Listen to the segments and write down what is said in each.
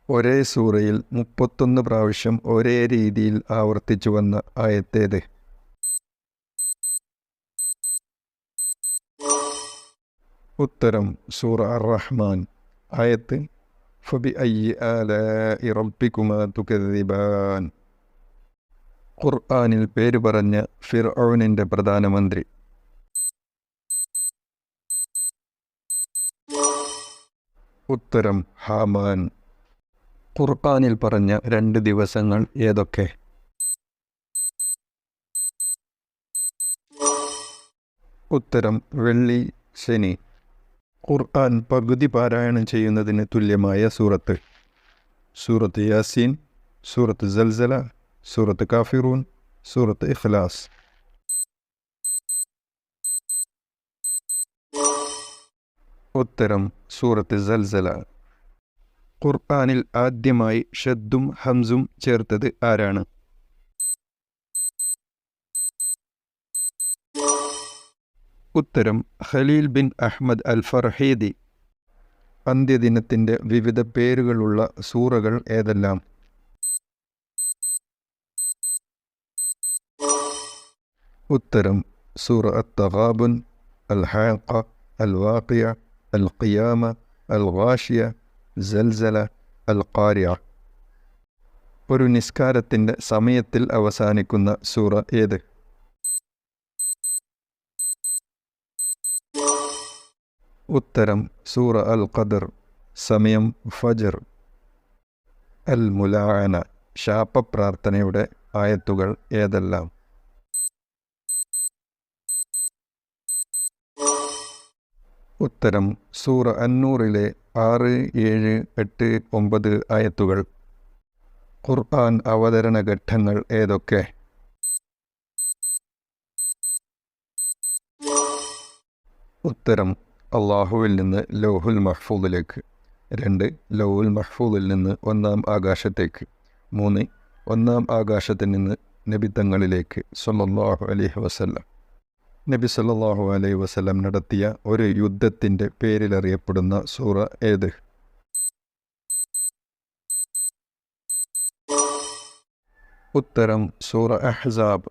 ഒരേ സൂറയിൽ 31 പ്രാവശ്യം ഒരേ രീതിയിൽ ആവർത്തിച്ചു വന്ന ആയത്തേത്? ഉത്തരം സൂറ അർ-റഹ്മാൻ. ആയത്ത് ഫബിഅയ്യി ആലാഇ റബ്ബികുമാ തുകദ്ദിബാൻ. ഖുർആനിൽ പേര് പറഞ്ഞ ഫിർഔനിൻ്റെ പ്രധാനമന്ത്രി? ഉത്തരം ഹാമാൻ. ഖുർആനിൽ പറഞ്ഞ 2 ദിവസങ്ങൾ ഏതൊക്കെ? ഉത്തരം വെള്ളി, ശനി. ഖുർആൻ പകുതി പാരായണം ചെയ്യുന്നതിന് തുല്യമായ സൂറത്ത്? സൂറത്ത് യാസീൻ, സൂറത്ത് സൽസല, സൂറത്ത് കാഫിറൂൻ, സൂറത്ത് ഇഖ്ലാസ്. ഉത്തരം സൂറത്ത് സൽസല. ഖുർആനിൽ ആദ്യമായി ഷദ്ദും ഹംസും ചേർത്തത് ആരാണ്? ഉത്തരം ഖലീൽ ബിൻ അഹ്മദ് അൽ ഫർഹീദി. അന്ത്യദിനത്തിൻ്റെ വിവിധ പേരുകളുള്ള സൂറകൾ ഏതെല്ലാം? ഉത്തരം സൂറ അത്ത്-തഗാബുൻ, അൽ-ഹാഖ, അൽ-വാഖിയ, അൽ-ഖിയാമ, അൽ-ഗാഷിയ, സൽസല, അൽ-ഖാരിഅ. ഒരു നിസ്കാരത്തിൻ്റെ സമയത്തിൽ അവസാനിക്കുന്ന സൂറ ഏത്? ഉത്തരം സൂറ അൽ-ഖദർ. സമയം ഫജ്ർ. അൽ-മുലാഅന, ശാപപ്രാർത്ഥനയുടെ ആയത്തുകൾ ഏതെല്ലാം? ഉത്തരം സൂറ അന്നൂറിലെ 6, 7, 8, 9 ആയത്തുകൾ. ഖുർആൻ അവതരണ ഘട്ടങ്ങൾ ഏതൊക്കെ? ഉത്തരം അള്ളാഹുവിൽ നിന്ന് ലൗഹുൽ മഹ്ഫൂദിലേക്ക്. 2, ലൗഹുൽ മഹ്ഫൂദിൽ നിന്ന് 1-ാം ആകാശത്തേക്ക്. 3, 1-ാം ആകാശത്തിൽ നിന്ന് നബിത്തങ്ങളിലേക്ക് സ്വല്ലല്ലാഹു അലൈഹി വസല്ലം. നബി സല്ലല്ലാഹു അലൈഹി വസല്ലം നടത്തിയ ഒരു യുദ്ധത്തിൻ്റെ പേരിലറിയപ്പെടുന്ന സൂറ ഏത്? ഉത്തരം സൂറ അഹ്സാബ്.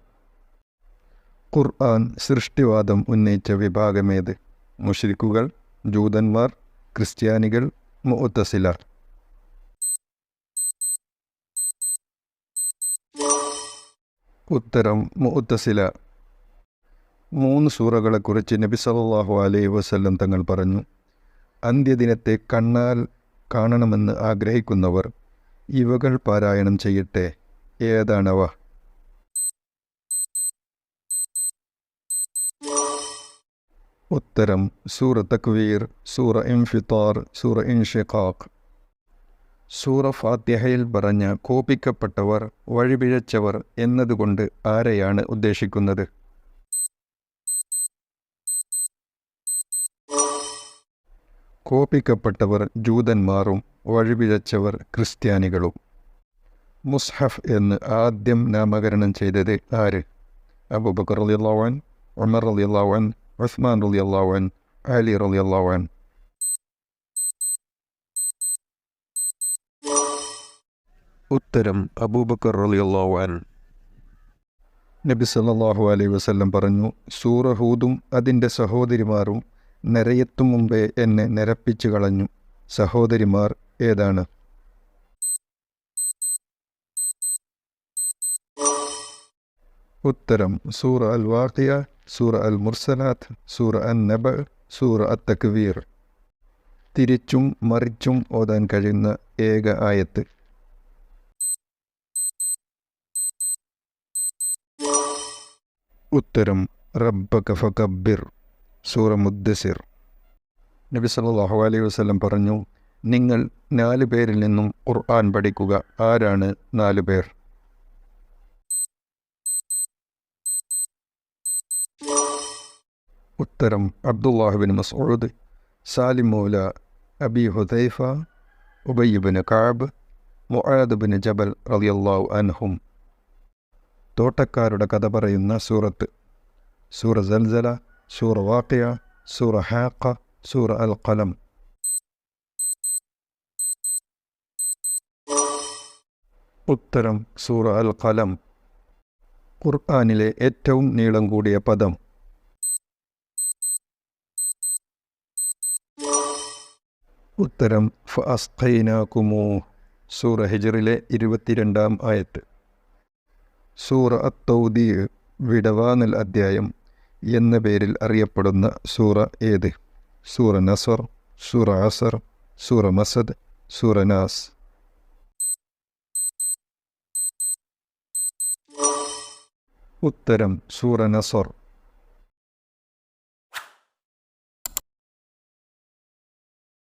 ഖുർആൻ സൃഷ്ടിവാദം ഉന്നയിച്ച വിഭാഗമേത്? മുശ്രിക്കുകൾ, ജൂതന്മാർ, ക്രിസ്ത്യാനികൾ, മുഅ്തസില. ഉത്തരം മുഅ്തസില. 3 സൂറകളെക്കുറിച്ച് നബി സല്ലല്ലാഹു അലൈഹി വസല്ലം തങ്ങൾ പറഞ്ഞു: അന്ത്യദിനത്തെ കണ്ണാൽ കാണണമെന്ന് ആഗ്രഹിക്കുന്നവർ ഇവകൾ പാരായണം ചെയ്യട്ടെ. ഏതാണവ? ഉത്തരം സൂറ തക്വീർ, സൂറ ഇൻഫിത്താർ, സൂറ ഇൻഷിഖാഖ്. സൂറ ഫാത്തിഹയിൽ പറഞ്ഞ കോപിക്കപ്പെട്ടവർ, വഴിപിഴച്ചവർ എന്നതുകൊണ്ട് ആരെയാണ് ഉദ്ദേശിക്കുന്നത്? കോപിക്കപ്പെട്ടവർ ജൂതന്മാരും വഴിപിഴച്ചവർ ക്രിസ്ത്യാനികളും. മുസ്ഹഫ് എന്ന് ആദ്യം നാമകരണം ചെയ്തത് ആര്? അബൂബക്കർ റളിയല്ലാഹു അൻഹു, ഉമർ റളിയല്ലാഹു അൻഹു, ഉസ്മാൻ റളിയല്ലാഹു അൻഹു, അലി റളിയല്ലാഹു അൻഹു. ഉത്തരം അബൂബക്കർ റളിയല്ലാഹു അൻഹു. നബി സല്ലല്ലാഹു അലൈഹി വസല്ലം പറഞ്ഞു: സൂറ ഹൂദും അതിൻ്റെ സഹോദരിമാരും നരയെത്തും മുമ്പേ എന്നെ നരപ്പിച്ചു കളഞ്ഞു. സഹോദരിമാർ ഏതാണ്? ഉത്തരം സൂറ അൽ-വാഖിയ, സൂറ അൽ-മുർസലാത്ത്, സൂറ അൻ-നബ, സൂറ അത്ത്-തക്വീർ. തിരിച്ചും മറിച്ചും ഓതാൻ കഴിയുന്ന ഏക ആയത്ത്? ഉത്തരം റബ്ബക ഫകബ്ബിർ, സൂറ മുദ്ദസിർ. നബി സല്ലല്ലാഹു അലൈഹി വസല്ലം പറഞ്ഞു: നിങ്ങൾ 4 പേരിൽ നിന്നും ഖുർആൻ പഠിക്കുക. ആരാണ് 4 പേർ? ഉത്തരം അബ്ദുല്ലാഹ് ബിൻ മസ്ഊദ്, സാലിം മൗല അബി ഹുദൈഫ, ഉബയ്യ് ബിൻ കഅബ്, മുആദ് ബിൻ ജബൽ റളിയല്ലാഹു അൻഹും. തോട്ടക്കാരുടെ കഥ പറയുന്ന സൂറത്ത്? സൂറ സൽസല, സൂറ വാഖിയ, സൂറ ഹാഖ, സൂറ അൽ ഖലം. ഉത്തരം സൂറ അൽ ഖലം. ഖുർആനിലെ ഏറ്റവും നീളം കൂടിയ പദം. ഉത്തരം ഫഅസ്ഖൈനാകുമൂ. സൂറ ഹിജ്റിലെ 22-ാം ആയത്ത്. സൂറ അത്തൗദീ വിടവാങ്ങൽ അദ്ധ്യായം എന്ന പേരിൽ അറിയപ്പെടുന്ന സൂറ ഏത്? സൂറ നസർ, സൂറ അസർ, സൂറ മസദ്, സൂറ നാസ്. ഉത്തരം സൂറ നസർ.